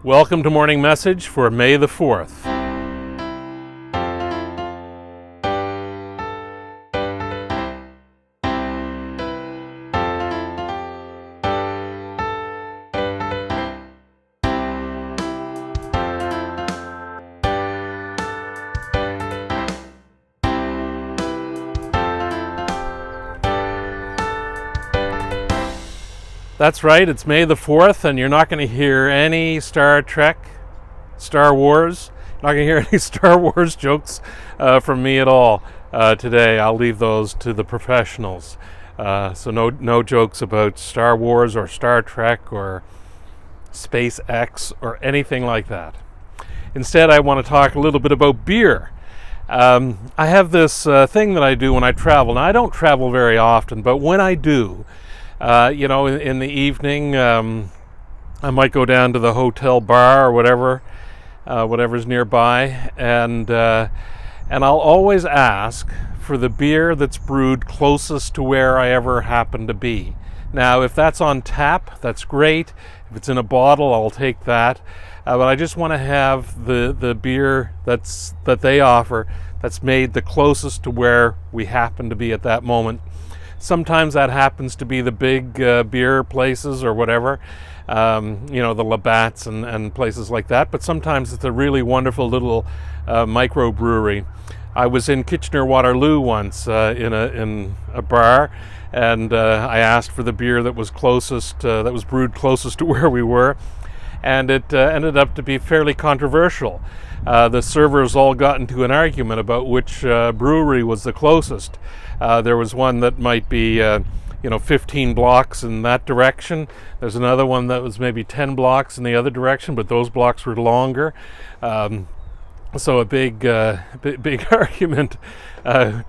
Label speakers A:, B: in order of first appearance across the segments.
A: Welcome to Morning Message for May the 4th. That's right, it's May the 4th, and you're not going to hear any Star Trek, Star Wars. You're not going to hear any Star Wars jokes from me at all today. I'll leave those to the professionals. So no jokes about Star Wars or Star Trek or SpaceX or anything like that. Instead, I want to talk a little bit about beer. I have this thing that I do when I travel. Now, I don't travel very often, but when I do, in the evening, I might go down to the hotel bar or whatever's nearby, and I'll always ask for the beer that's brewed closest to where I ever happen to be. Now, if that's on tap, that's great. If it's in a bottle, I'll take that. But I just want to have the beer that they offer that's made the closest to where we happen to be at that moment. Sometimes that happens to be the big beer places or whatever, the Labatt's and places like that. But sometimes it's a really wonderful little microbrewery. I was in Kitchener-Waterloo once in a bar, and I asked for the beer that was brewed closest to where we were, and it ended up to be fairly controversial. The servers all got into an argument about which brewery was the closest. There was one that might be 15 blocks in that direction. There's another one that was maybe 10 blocks in the other direction, but those blocks were longer. So a big argument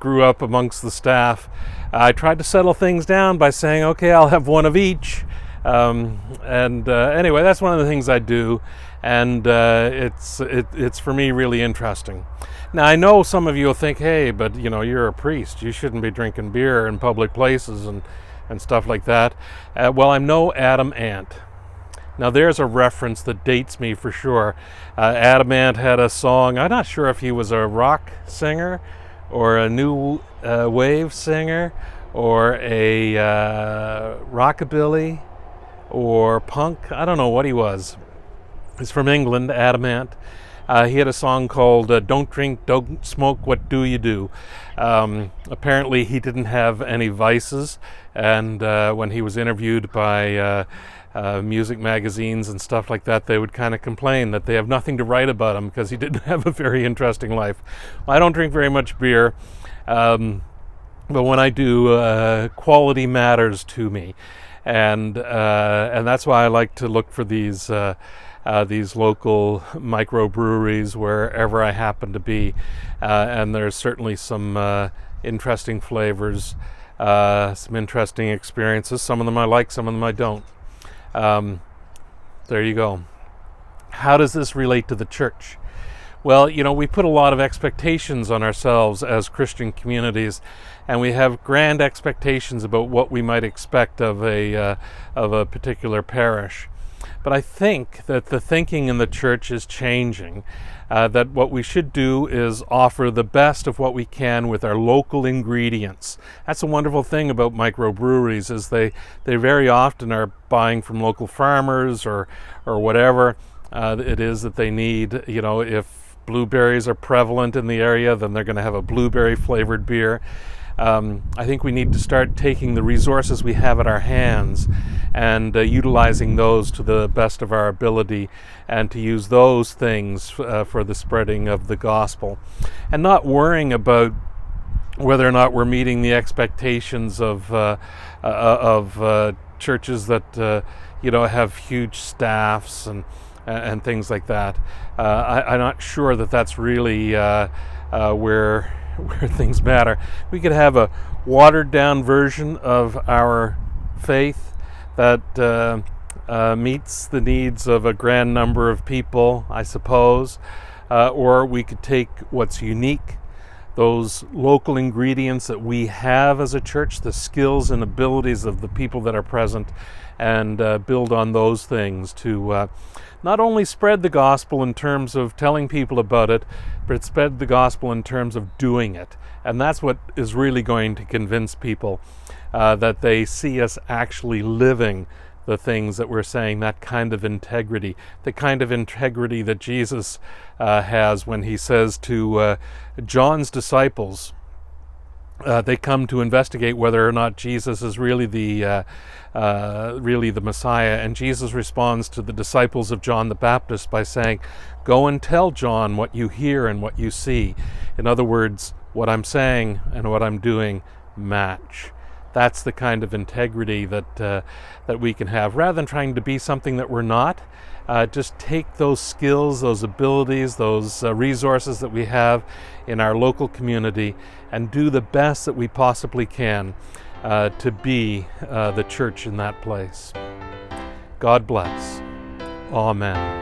A: grew up amongst the staff. I tried to settle things down by saying, okay, I'll have one of each. Anyway, that's one of the things I do, and it's for me really interesting. Now, I know some of you will think, hey, but you're a priest, you shouldn't be drinking beer in public places and stuff like that. Well, I'm no Adam Ant. Now, there's a reference that dates me for sure. Adam Ant had a song. I'm not sure if he was a rock singer or a new wave singer or a rockabilly or punk. I don't know what he was. He's from England, Adam Ant. He had a song called Don't Drink, Don't Smoke, What Do You Do? Apparently he didn't have any vices, and when he was interviewed by music magazines and stuff like that, they would kind of complain that they have nothing to write about him because he didn't have a very interesting life. Well, I don't drink very much beer, but when I do, quality matters to me, and that's why I like to look for these local microbreweries wherever I happen to be, and there's certainly some interesting flavors, some interesting experiences. Some of them I like, some of them I don't. There you go. How does this relate to the church? Well, we put a lot of expectations on ourselves as Christian communities, and we have grand expectations about what we might expect of a particular parish. But I think that the thinking in the church is changing, that what we should do is offer the best of what we can with our local ingredients. That's a wonderful thing about microbreweries, is they very often are buying from local farmers or whatever it is that they need. If blueberries are prevalent in the area, then they're going to have a blueberry flavored beer. I think we need to start taking the resources we have at our hands and utilizing those to the best of our ability, and to use those things for the spreading of the gospel, and not worrying about whether or not we're meeting the expectations of churches that have huge staffs and things like that. I'm not sure that that's really where things matter. We could have a watered down version of our faith that meets the needs of a grand number of people, I suppose, or we could take what's unique those local ingredients that we have as a church, the skills and abilities of the people that are present, and build on those things to not only spread the gospel in terms of telling people about it, but spread the gospel in terms of doing it. And that's what is really going to convince people that they see us actually living the things that we're saying, that kind of integrity, the kind of integrity that Jesus has when he says to John's disciples, they come to investigate whether or not Jesus is really the Messiah, and Jesus responds to the disciples of John the Baptist by saying, "Go and tell John what you hear and what you see." In other words, what I'm saying and what I'm doing match. That's the kind of integrity that we can have, rather than trying to be something that we're not. Just take those skills, those abilities, those resources that we have in our local community and do the best that we possibly can to be the church in that place. God bless. Amen.